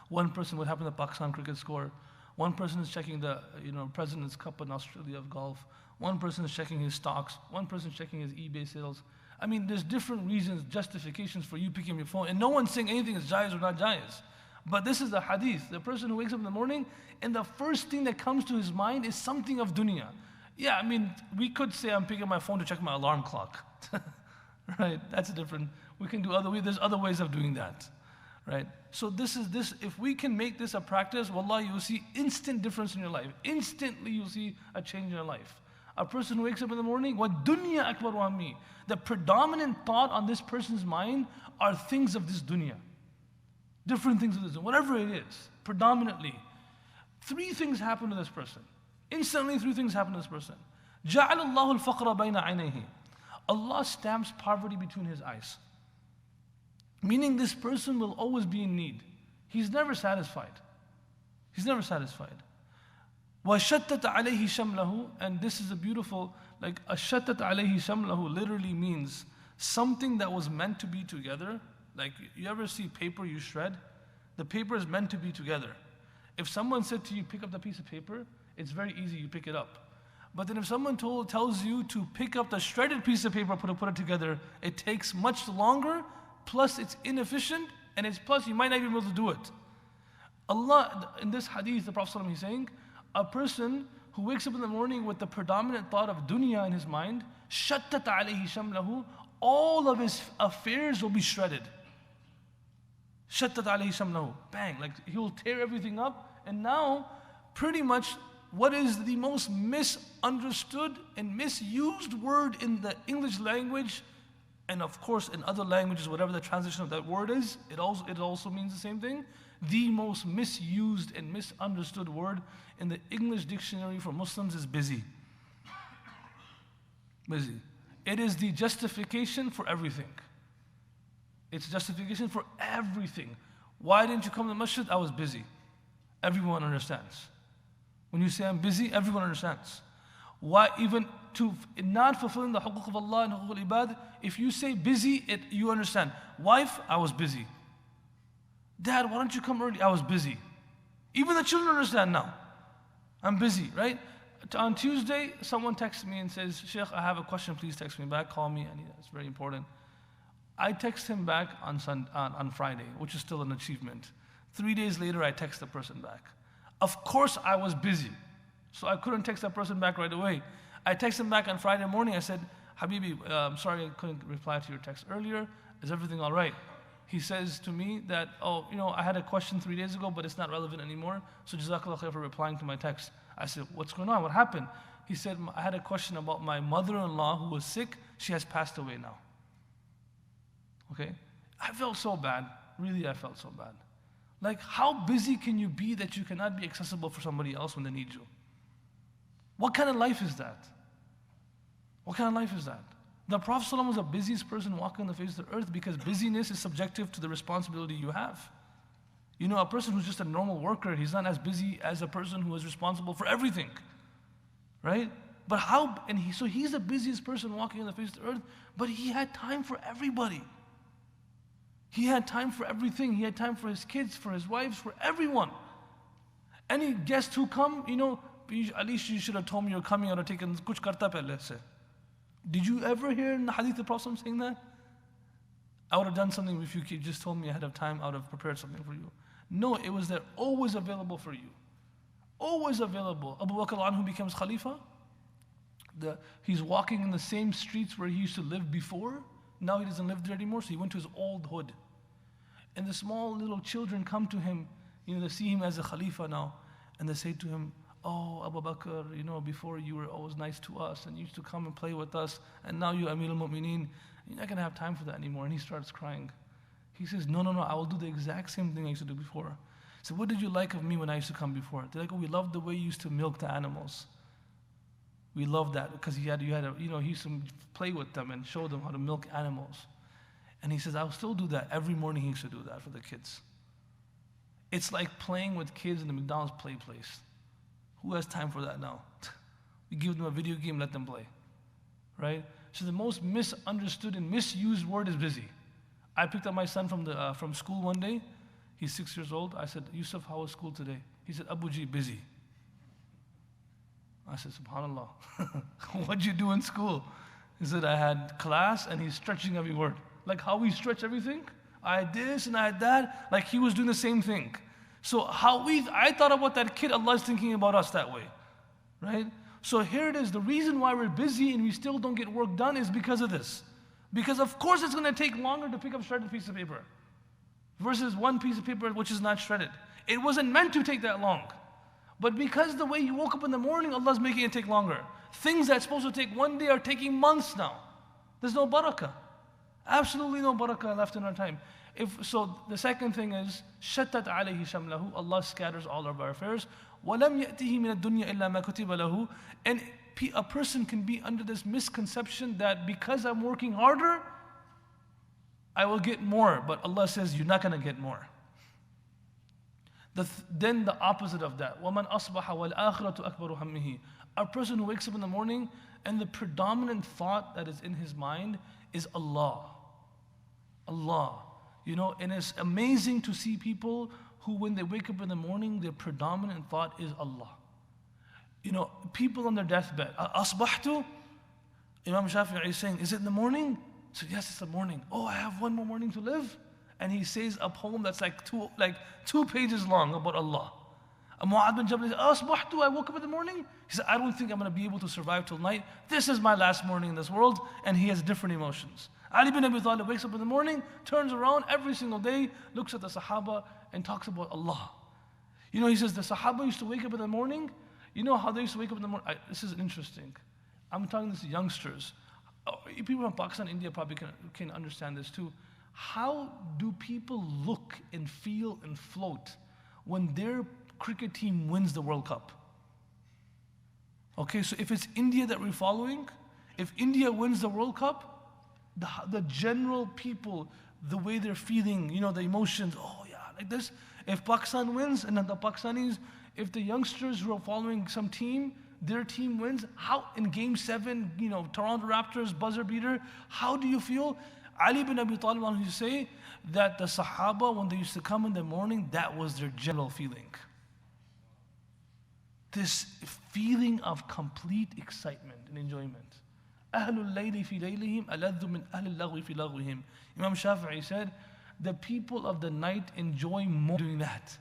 One person, what happened to the Pakistan cricket score? One person is checking the President's Cup in Australia of golf. One person is checking his stocks. One person is checking his eBay sales. I mean, there's different reasons, justifications for you picking up your phone. And no one's saying anything is jaiz or not jaiz. But this is the hadith. The person who wakes up in the morning, and the first thing that comes to his mind is something of dunya. Yeah, I mean, we could say I'm picking up my phone to check my alarm clock. Right? That's a different, we can do other ways. There's other ways of doing that. Right? So if we can make this a practice, wallah, you'll see instant difference in your life. Instantly you'll see a change in your life. A person who wakes up in the morning, what dunya akbaru hammi. The predominant thought on this person's mind are things of this dunya. Different things of this, whatever it is, predominantly. Three things happen to this person. Instantly, three things happen to this person. جَعَلَ اللَّهُ الْفَقْرَ بَيْنَ عَيْنَيْهِ. Allah stamps poverty between his eyes. Meaning this person will always be in need. He's never satisfied. He's never satisfied. وَشَتَّتَ عَلَيْهِ شَمْلَهُ. And this is a beautiful, like, أَشَتَّتَ عَلَيْهِ شَمْلَهُ literally means something that was meant to be together. Like, you ever see paper you shred? The paper is meant to be together. If someone said to you, pick up the piece of paper, it's very easy, you pick it up. But then if someone tells you to pick up the shredded piece of paper, put it together, it takes much longer, plus it's inefficient, and plus you might not even be able to do it. Allah, in this hadith, the Prophet ﷺ, he's saying, a person who wakes up in the morning with the predominant thought of dunya in his mind, شَتَّتَ عَلَيْهِ شَمْلَهُ, all of his affairs will be shredded. شَتَّتَ عَلَيْهِ شَمْلَهُ, bang, like he will tear everything up, and now pretty much what is the most misunderstood and misused word in the English language, and of course in other languages, whatever the translation of that word is, it also means the same thing. The most misused and misunderstood word in the English dictionary for Muslims is busy. Busy. It is the justification for everything. It's justification for everything. Why didn't you come to the masjid? I was busy. Everyone understands. When you say I'm busy, everyone understands. Why even to not fulfilling the huquq of Allah and huquq al-ibad, if you say busy, you understand. Wife, I was busy. Dad, why don't you come early? I was busy. Even the children understand now. I'm busy, right? On Tuesday, someone texts me and says, Sheikh, I have a question, please text me back, call me, it's very important. I text him back on Friday, which is still an achievement. 3 days later, I text the person back. Of course, I was busy, so I couldn't text that person back right away. I texted him back on Friday morning. I said, Habibi, I'm sorry I couldn't reply to your text earlier. Is everything all right? He says to me that, oh, I had a question 3 days ago, but it's not relevant anymore. So Jazakullahu Khairun for replying to my text. I said, what's going on? What happened? He said, I had a question about my mother-in-law who was sick. She has passed away now. Okay? I felt so bad. Really, I felt so bad. Like, how busy can you be that you cannot be accessible for somebody else when they need you? What kind of life is that? What kind of life is that? The Prophet ﷺ was the busiest person walking on the face of the earth because busyness is subjective to the responsibility you have. A person who's just a normal worker, he's not as busy as a person who is responsible for everything. Right? But so he's the busiest person walking on the face of the earth, but he had time for everybody. He had time for everything. He had time for his kids, for his wives, for everyone. Any guests who come, at least you should have told me you're coming or taken kuch karta pehle se. Did you ever hear in the hadith the Prophet saying that? I would have done something if you just told me ahead of time, I would have prepared something for you. No, it was there, always available for you. Always available. Abu Bakr al-Anhu becomes Khalifa. He's walking in the same streets where he used to live before. Now he doesn't live there anymore, so he went to his old hood. And the small little children come to him, they see him as a Khalifa now. And they say to him, oh, Abu Bakr, before you were always nice to us and you used to come and play with us, and now you're Amir al-Mu'mineen, you're not going to have time for that anymore. And he starts crying. He says, no, I will do the exact same thing I used to do before. So what did you like of me when I used to come before? They're like, oh, we loved the way you used to milk the animals. We loved that because he used to play with them and show them how to milk animals. And he says, I'll still do that. Every morning he used to do that for the kids. It's like playing with kids in the McDonald's play place. Who has time for that now? We give them a video game, let them play. Right? So the most misunderstood and misused word is busy. I picked up my son from school one day. He's 6 years old. I said, Yusuf, how was school today? He said, Abuji, busy. I said, SubhanAllah. What'd you do in school? He said, I had class, and he's stretching every word. Like how we stretch everything. I had this and I had that. Like he was doing the same thing. So I thought about that kid, Allah is thinking about us that way. Right? So here it is. The reason why we're busy and we still don't get work done is because of this. Because of course it's going to take longer to pick up a shredded piece of paper versus one piece of paper which is not shredded. It wasn't meant to take that long. But because the way you woke up in the morning, Allah's making it take longer. Things that's supposed to take one day are taking months now. There's no barakah. Absolutely no barakah left in our time. So the second thing is, شَتَّتْ عَلَيْهِ شَمْلَهُ. Allah scatters all of our affairs. وَلَمْ يَأْتِهِ مِنَ الدُّنْيَا إِلَّا مَا كُتِبَ لَهُ. And a person can be under this misconception that because I'm working harder, I will get more. But Allah says, you're not going to get more. Then the opposite of that. وَمَنْ أَصْبَحَ وَالْآخِرَةُ أَكْبَرُ هَمِّهِ. A person who wakes up in the morning and the predominant thought that is in his mind is Allah. Allah. And it's amazing to see people who, when they wake up in the morning, their predominant thought is Allah. People on their deathbed. Asbahtu? Imam Shafi'i is saying, is it in the morning? So yes, it's the morning. Oh, I have one more morning to live? And he says a poem that's like two pages long about Allah. Mu'adh bin Jabal says, Asbahtu, I woke up in the morning? He said, I don't think I'm going to be able to survive till night. This is my last morning in this world. And he has different emotions. Ali bin Abi Talib wakes up in the morning, turns around every single day, looks at the Sahaba and talks about Allah. He says the Sahaba used to wake up in the morning. You know how they used to wake up in the morning? This is interesting. I'm talking this to youngsters. People from Pakistan, India probably can understand this too. How do people look and feel and float when their cricket team wins the World Cup? Okay, so if it's India that we're following, if India wins the World Cup, the general people, the way they're feeling, the emotions, oh yeah, like this. If Pakistan wins, and then the Pakistanis, if the youngsters who are following some team, their team wins, how in Game 7, Toronto Raptors, buzzer beater, how do you feel? Ali bin Abi Talib used to say that the Sahaba, when they used to come in the morning, that was their general feeling. This feeling of complete excitement and enjoyment. أهل الليل في ليلهم ألذ من أهل اللغو في لغوهم. Imam Shafi'i said, the people of the night enjoy more doing that.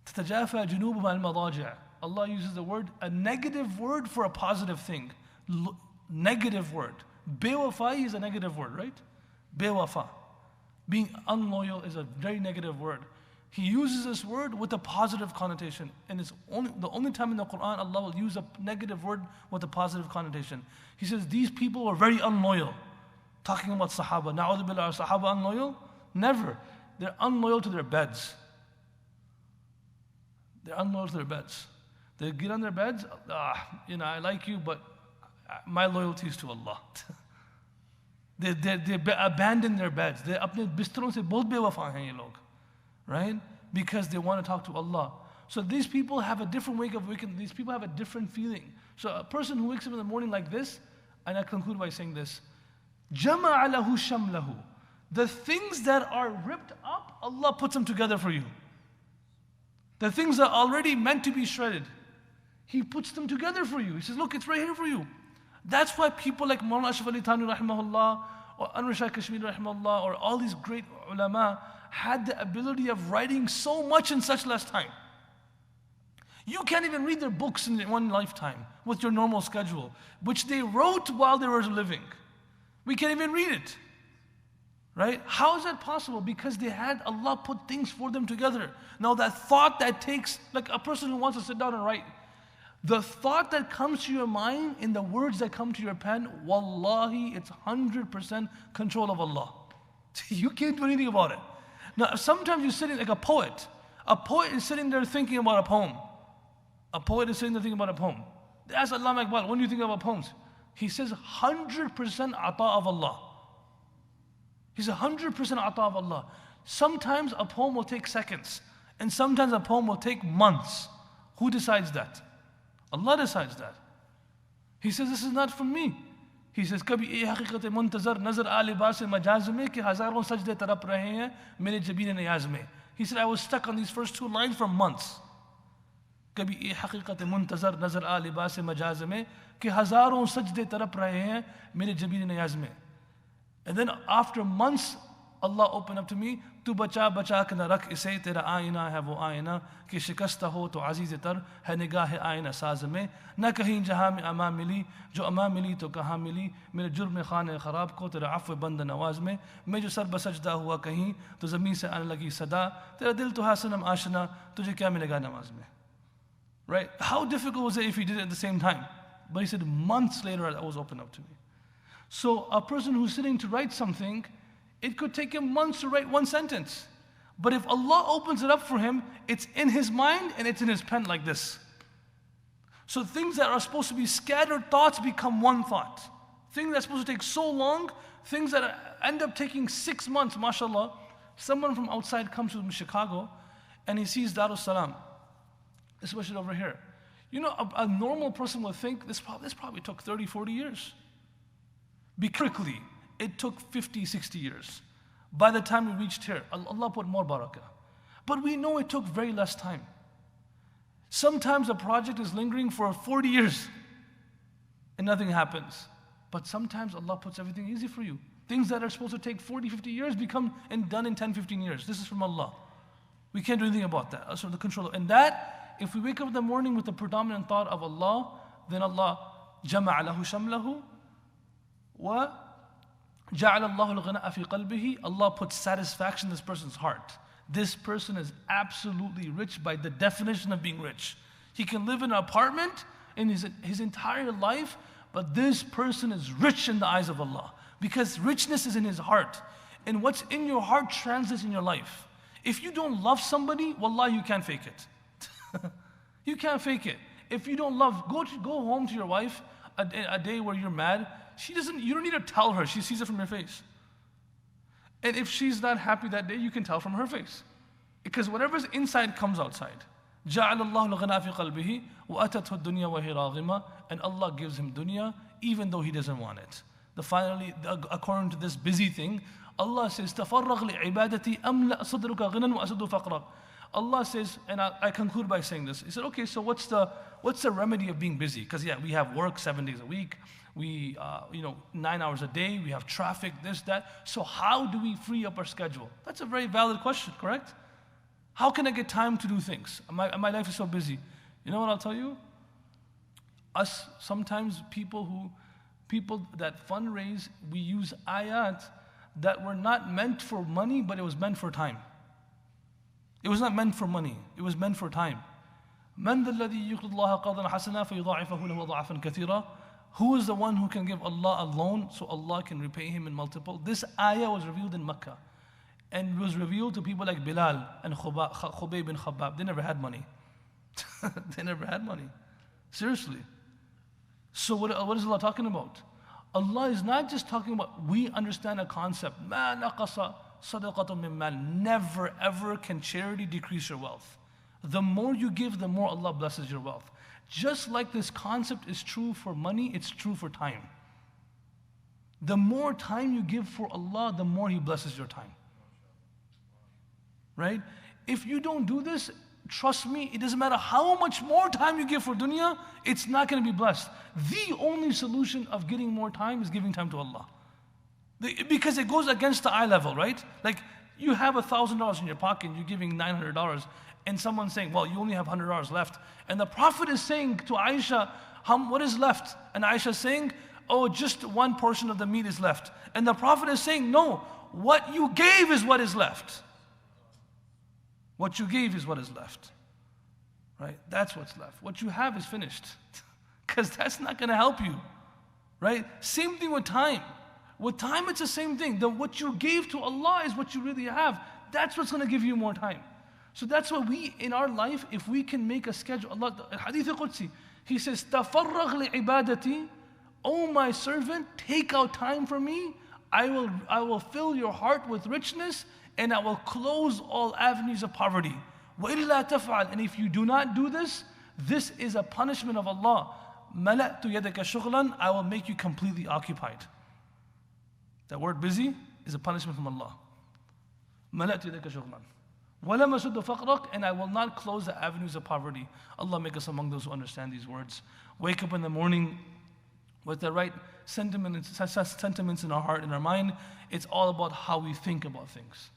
تتجافى جنوبهم عن المضاجع. Allah uses the word, a negative word for a positive thing. negative word. Bewafai is a negative word, right? Bewafa. Being unloyal is a very negative word. He uses this word with a positive connotation. And it's the only time in the Quran Allah will use a negative word with a positive connotation. He says, these people were very unloyal. Talking about Sahaba. Na'udhu billah, are Sahaba unloyal? Never. They're unloyal to their beds. They're unloyal to their beds. They get on their beds, I like you, but my loyalty is to Allah. they abandon their beds. They apne bistaron se bahut bewafa hain ye log. Right? Because they want to talk to Allah. So these people have a different way of waking. These people have a different feeling. So a person who wakes up in the morning like this, and I conclude by saying this, Jama'a lahu shamlahu. The things that are ripped up, Allah puts them together for you. The things that are already meant to be shredded, He puts them together for you. He says, look, it's right here for you. That's why people like Mawlana Ashraf Ali Thani rahimahullah, or Anwar Shah Kashmiri rahimahullah, or all these great ulama had the ability of writing so much in such less time. You can't even read their books in one lifetime with your normal schedule, which they wrote while they were living. We can't even read it. Right? How is that possible? Because they had Allah put things for them together. Now that thought that takes, like a person who wants to sit down and write, the thought that comes to your mind in the words that come to your pen, wallahi, it's 100% control of Allah. You can't do anything about it. Now sometimes you're sitting like a poet. A poet is sitting there thinking about a poem. A poet is sitting there thinking about a poem. They ask Allah Iqbal, when do you think about poems? He says 100% ata of Allah. He's 100% ata of Allah. Sometimes a poem will take seconds, and sometimes a poem will take months. Who decides that? Allah decides that. He says, this is not from me. He says, कभी ये हकीकत मुंतज़र नज़र आ लिबास मजाज में कि हज़ारों सजदे तरप रहे हैं मेरे जबीन नियाज़ में. He said, I was stuck on these first two lines for months. कभी ये हकीकत मुंतज़र नज़र आ लिबास मजाज में कि हज़ारों सजदे तरप रहे हैं मेरे जबीन नियाज़ में. And then after months, Allah opened up to me, तू बचा बचा के न रख इसे तेरा आईना है वो आईना कि शिकस्ता हो तो अजीज़ तर है निगाह आईना साज में न कहीं जहाँ में अमा मिली जो अमा मिली तो कहाँ मिली मेरे जुर्म खाने ख़राब को तेरा अफ़्व बंद नवाज में मैं जो सर बसजदा हुआ कहीं तो ज़मीन से आने लगी सदा तेरा दिल तो हासनम आशना तुझे क्या मिलेगा नमाज में. Right? How difficult was it if he did it at the same time? But he said months later that was opened up to me. So a person who's sitting to write something, it could take him months to write one sentence. But if Allah opens it up for him, it's in his mind and it's in his pen like this. So things that are supposed to be scattered thoughts become one thought. Things that's supposed to take so long, things that end up taking 6 months, mashallah. Someone from outside comes to Chicago and he sees Darus Salam, especially over here. You know, a normal person would think this probably took 30, 40 years. Quickly, it took 50, 60 years. By the time we reached here, Allah put more barakah. But we know it took very less time. Sometimes a project is lingering for 40 years and nothing happens. But sometimes Allah puts everything easy for you. Things that are supposed to take 40, 50 years become done in 10, 15 years. This is from Allah. We can't do anything about that. That's from the control. And that, if we wake up in the morning with the predominant thought of Allah, then Allah jama'a lahu shamlahu wa ja'ala Allahu al-ghina'a fi qalbihi. Allah puts satisfaction in this person's heart. This person is absolutely rich by the definition of being rich. He can live in an apartment in his entire life, but this person is rich in the eyes of Allah. Because richness is in his heart. And what's in your heart translates in your life. If you don't love somebody, wallah, you can't fake it. You can't fake it. If you don't love, go home to your wife a day where you're mad. You don't need to tell her, she sees it from your face. And if she's not happy that day, you can tell from her face. Because whatever's inside comes outside. جَعَلَ اللَّهُ الْغِنَى فِي قَلْبِهِ وَأَتَتْهُ الدُّنْيَا وَهِي رَاغِمَةٌ. And Allah gives him dunya even though he doesn't want it. Finally, according to this busy thing, Allah says, تَفَرَّغْ لِعِبَادَتِي أَمْلَأْ صَدْرُكَ غِنًى وَأَسُدُّ فَقْرًا. Allah says, and I conclude by saying this. He said, okay, so what's the remedy of being busy? Because we have work 7 days a week. We, 9 hours a day. We have traffic, this, that. So how do we free up our schedule? That's a very valid question, correct? How can I get time to do things? My life is so busy. You know what I'll tell you? Sometimes people who People that fundraise, we use ayat that were not meant for money, but it was meant for time. It was not meant for money, it was meant for time. مَنْ ذَا الَّذِي يُقْرِضُ اللَّهَ قَرْضًا حَسَنًا فَيُضَاعِفَهُ لَهُ أَضْعَافًا كَثِيرًا. Who is the one who can give Allah a loan so Allah can repay him in multiple? This ayah was revealed in Mecca and was revealed to people like Bilal and Khubayb bin Khabbab. They never had money. They never had money. Seriously. So what is Allah talking about? Allah is not just talking about, we understand a concept. مَا نَقَصَ صَدَقَةٌ مِّن مَالٍ. Never ever can charity decrease your wealth. The more you give, the more Allah blesses your wealth. Just like this concept is true for money, it's true for time. The more time you give for Allah, the more He blesses your time. Right? If you don't do this, trust me, it doesn't matter how much more time you give for dunya, it's not going to be blessed. The only solution of getting more time is giving time to Allah. Because it goes against the eye level, right? Like, you have $1,000 in your pocket, you're giving $900, and someone's saying, well, you only have $100 left. And the Prophet is saying to Aisha, what is left? And Aisha is saying, oh, just one portion of the meat is left. And the Prophet is saying, no, what you gave is what is left. What you gave is what is left. Right? That's what's left. What you have is finished. Because that's not going to help you. Right? Same thing with time. With time, it's the same thing. What you gave to Allah is what you really have. That's what's going to give you more time. So that's why we, in our life, if we can make a schedule, Allah, Hadith al-Qudsi, He says, تَفَرَّغْ لِعِبَادَتِي. O my servant, take out time for me. I will fill your heart with richness, and I will close all avenues of poverty. وَإِلَّا تَفْعَلْ. And if you do not do this, this is a punishment of Allah. مَلَأْتُ يَدَكَ شُغْلًا. I will make you completely occupied. That word busy is a punishment from Allah. مَلَأْتُ يَدَكَ شُغْلًا. وَلَمَا سُدُّ فَقْرَكَ. And I will not close the avenues of poverty. Allah make us among those who understand these words. Wake up in the morning with the right sentiments in our heart, in our mind. It's all about how we think about things.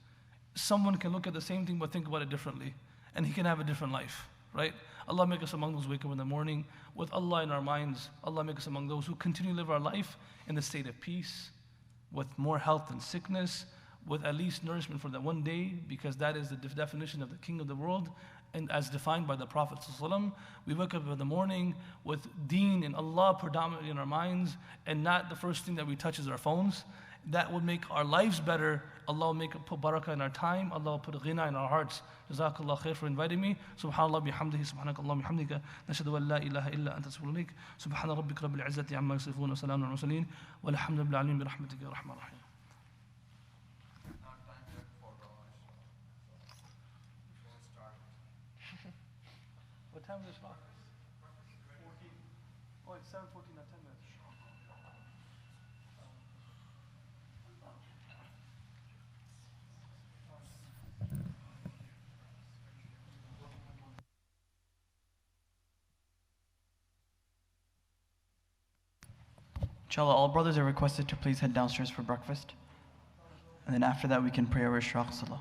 Someone can look at the same thing but think about it differently, and he can have a different life, right? Allah make us among those who wake up in the morning with Allah in our minds. Allah make us among those who continue to live our life in the state of peace, with more health and sickness, with at least nourishment for that one day, because that is the definition of the King of the world, and as defined by the Prophet ﷺ. We wake up in the morning with Deen and Allah predominantly in our minds, and not the first thing that we touch is our phones. That would make our lives better. Allah will put barakah in our time. Allah will put ghina in our hearts. Jazakullahu Khairun for inviting me. Subhanallah bihamdihi, subhanakallah bihamdika. Nashhadu an la ilaha illa anta astaghfiruka. Subhana rabbika rabbil izzati amma yasifun wa salamun al mursalin. Walhamdulillahi alamin bi rahmatika ya rahman rahim. What time is it? Oh, it's 7:14, not 10 minutes. Inshallah, all brothers are requested to please head downstairs for breakfast. And then after that, we can pray our Ishraq Salah.